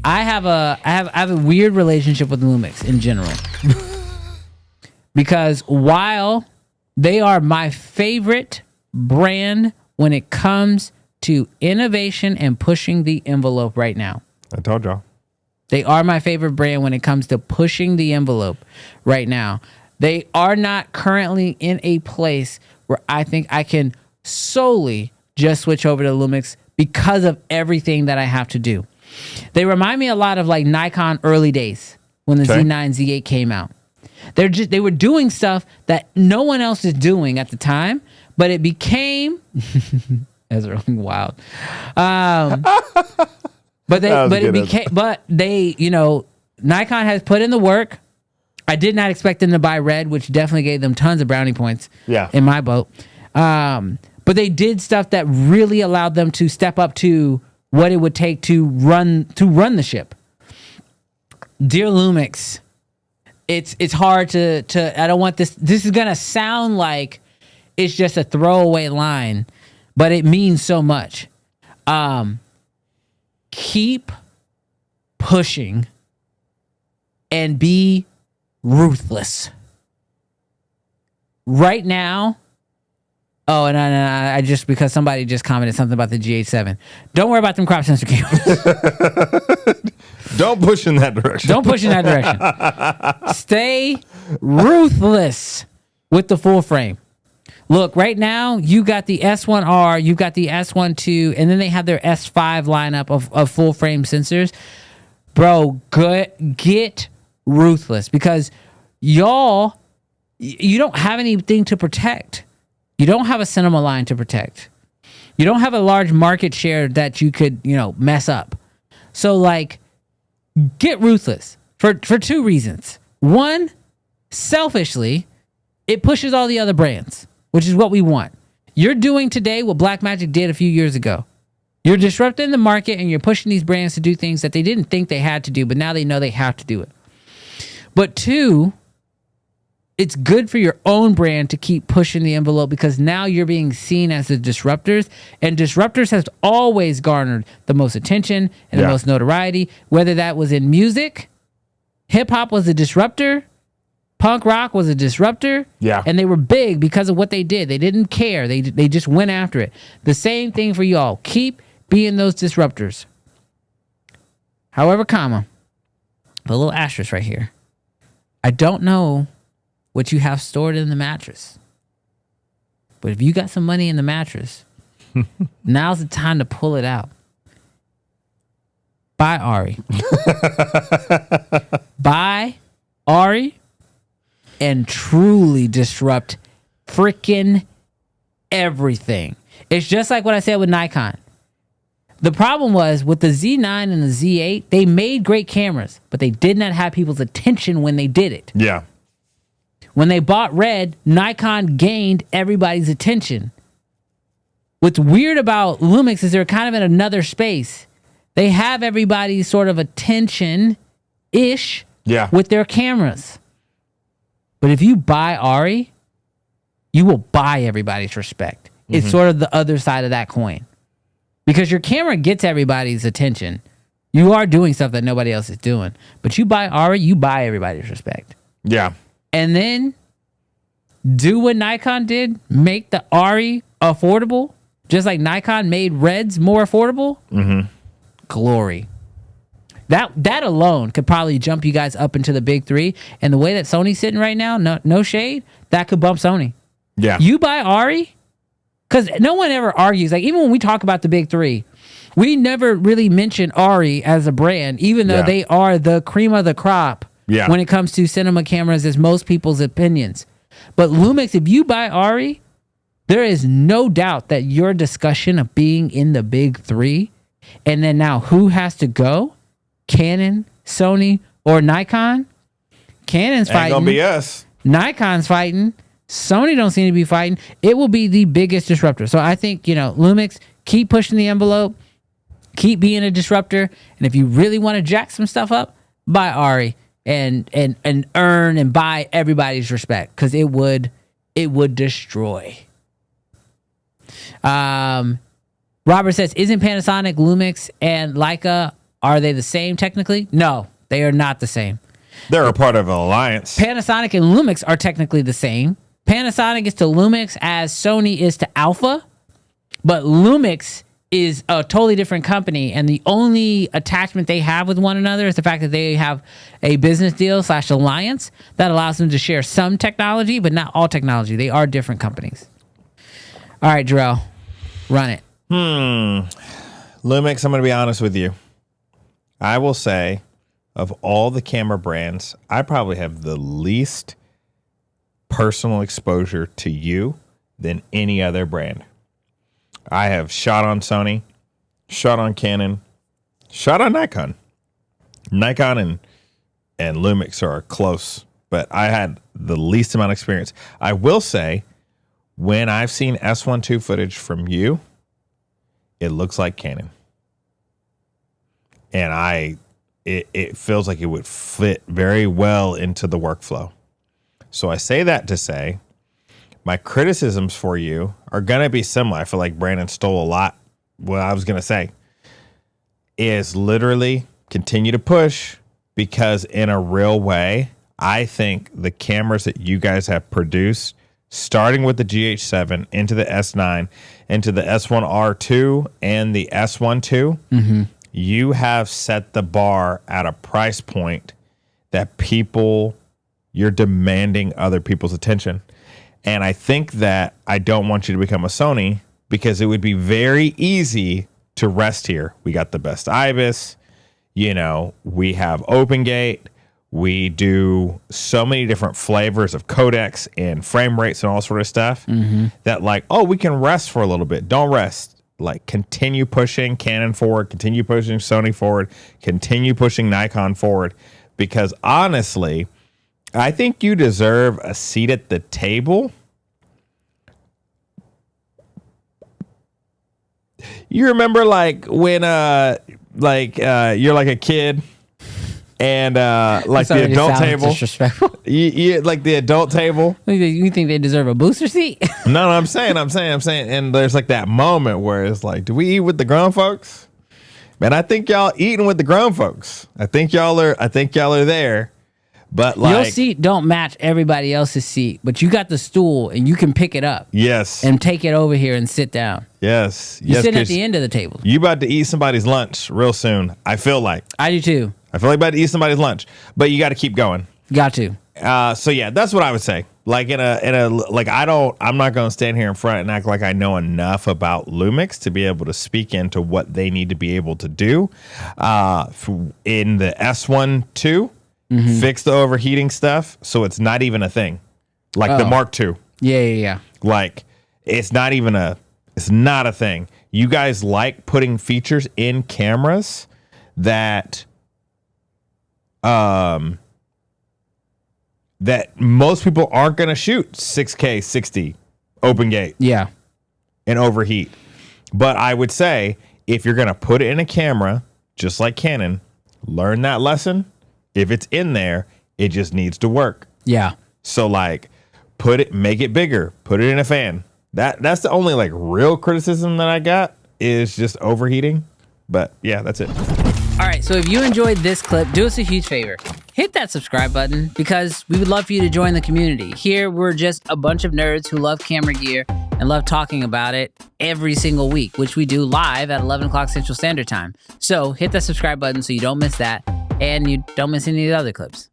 I have a weird relationship with Lumix in general. Because while they are my favorite brand when it comes to innovation and pushing the envelope right now. I told y'all. They are my favorite brand when it comes to pushing the envelope right now. They are not currently in a place where I think I can solely just switch over to Lumix because of everything that I have to do. They remind me a lot of like Nikon early days when the Z9, Z8 came out. They were doing stuff that no one else is doing at the time, but it became that's really wild. But they, you know, Nikon has put in the work. I did not expect them to buy Red, which definitely gave them tons of brownie points. In my boat. But they did stuff that really allowed them to step up to what it would take to run the ship. Dear Lumix, it's hard to I don't want this is gonna sound like it's just a throwaway line, but it means so much. Keep pushing and be ruthless. Right now, and I just, because somebody just commented something about the GH7. Don't worry about them crop sensor cameras. Don't push in that direction. Don't push in that direction. Stay ruthless with the full frame. Look, right now, you got the S1R, you got the S1 II, and then they have their S5 lineup of full frame sensors. Bro, get ruthless, because y'all, you don't have anything to protect. You don't have a cinema line to protect. You don't have a large market share that you could, mess up. So, like, get ruthless for two reasons. One, selfishly, it pushes all the other brands, which is what we want. You're doing today what Blackmagic did a few years ago. You're disrupting the market and you're pushing these brands to do things that they didn't think they had to do, but now they know they have to do it. But two, it's good for your own brand to keep pushing the envelope, because now you're being seen as the disruptors, and disruptors has always garnered the most attention and the most notoriety, whether that was in music, hip hop was a disruptor, punk rock was a disruptor, and they were big because of what they did. They didn't care. They just went after it. The same thing for y'all. Keep being those disruptors. However, the little asterisk right here. I don't know what you have stored in the mattress, but if you got some money in the mattress, now's the time to pull it out. Buy ARRI. Buy ARRI and truly disrupt freaking everything. It's just like what I said with Nikon. The problem was with the Z9 and the Z8, they made great cameras, but they did not have people's attention when they did it. Yeah. When they bought Red, Nikon gained everybody's attention. What's weird about Lumix is they're kind of in another space. They have everybody's sort of attention-ish with their cameras. But if you buy ARRI, you will buy everybody's respect. It's sort of the other side of that coin. Because your camera gets everybody's attention. You are doing stuff that nobody else is doing. But you buy ARRI, you buy everybody's respect. Yeah. And then do what Nikon did, make the ARRI affordable, just like Nikon made Reds more affordable. Glory. That alone could probably jump you guys up into the big three. And the way that Sony's sitting right now, no shade, that could bump Sony. Yeah. You buy ARRI, because no one ever argues. Like, even when we talk about the big three, we never really mention ARRI as a brand, even though they are the cream of the crop when it comes to cinema cameras, as most people's opinions. But Lumix, if you buy ARRI, there is no doubt that your discussion of being in the big three, and then now who has to go? Canon, Sony, or Nikon? Canon's fighting. Ain't gonna be us. Nikon's fighting. Sony don't seem to be fighting. It will be the biggest disruptor. So I think, Lumix, keep pushing the envelope, keep being a disruptor, and if you really want to jack some stuff up, buy ARRI and earn and buy everybody's respect, because it would destroy. Robert says, isn't Panasonic, Lumix, and Leica Are they the same technically? No, they are not the same. They're a part of an alliance. Panasonic and Lumix are technically the same. Panasonic is to Lumix as Sony is to Alpha, but Lumix is a totally different company, and the only attachment they have with one another is the fact that they have a business deal / alliance that allows them to share some technology, but not all technology. They are different companies. All right, Jarrell, run it. Lumix, I'm going to be honest with you. I will say, of all the camera brands, I probably have the least personal exposure to you than any other brand. I have shot on Sony, shot on Canon, shot on Nikon. Nikon and Lumix are close, but I had the least amount of experience. I will say, when I've seen S12 footage from you, it looks like Canon. And it feels like it would fit very well into the workflow. So I say that to say, my criticisms for you are going to be similar. I feel like Brandon stole a lot. What I was going to say is literally continue to push, because in a real way, I think the cameras that you guys have produced, starting with the GH7 into the S9, into the S1R2 and the S12, you have set the bar at a price point that you're demanding other people's attention. And I think that I don't want you to become a Sony, because it would be very easy to rest here. We got the best IBIS, we have OpenGate, we do so many different flavors of codecs and frame rates and all sort of stuff that we can rest for a little bit. Don't rest. Continue pushing Canon forward, continue pushing Sony forward, continue pushing Nikon forward, because honestly, I think you deserve a seat at the table. You remember when you're like a kid and the adult table. Disrespectful. You like the adult table. You think they deserve a booster seat? No, I'm saying. And there's that moment where it's do we eat with the grown folks? Man, I think y'all eating with the grown folks. I think y'all are there. But your seat don't match everybody else's seat, but you got the stool and you can pick it up. Yes. And take it over here and sit down. Yes. You're sitting at the end of the table. You about to eat somebody's lunch real soon. I feel like. I do too. I feel like about to eat somebody's lunch, but you got to keep going. Got to. So yeah, that's what I would say. I'm not going to stand here in front and act like I know enough about Lumix to be able to speak into what they need to be able to do. In the S12, fix the overheating stuff so it's not even a thing. The Mark II. Yeah. It's not a thing. You guys like putting features in cameras that that most people aren't going to shoot 6K 60 open gate. Yeah. And overheat. But I would say, if you're going to put it in a camera, just like Canon, learn that lesson. If it's in there, it just needs to work. Yeah. So make it bigger, put it in a fan. That's the only real criticism that I got, is just overheating. But yeah, that's it. All right, so if you enjoyed this clip, do us a huge favor. Hit that subscribe button, because we would love for you to join the community. Here, we're just a bunch of nerds who love camera gear and love talking about it every single week, which we do live at 11 o'clock Central Standard Time. So hit that subscribe button so you don't miss that, and you don't miss any of the other clips.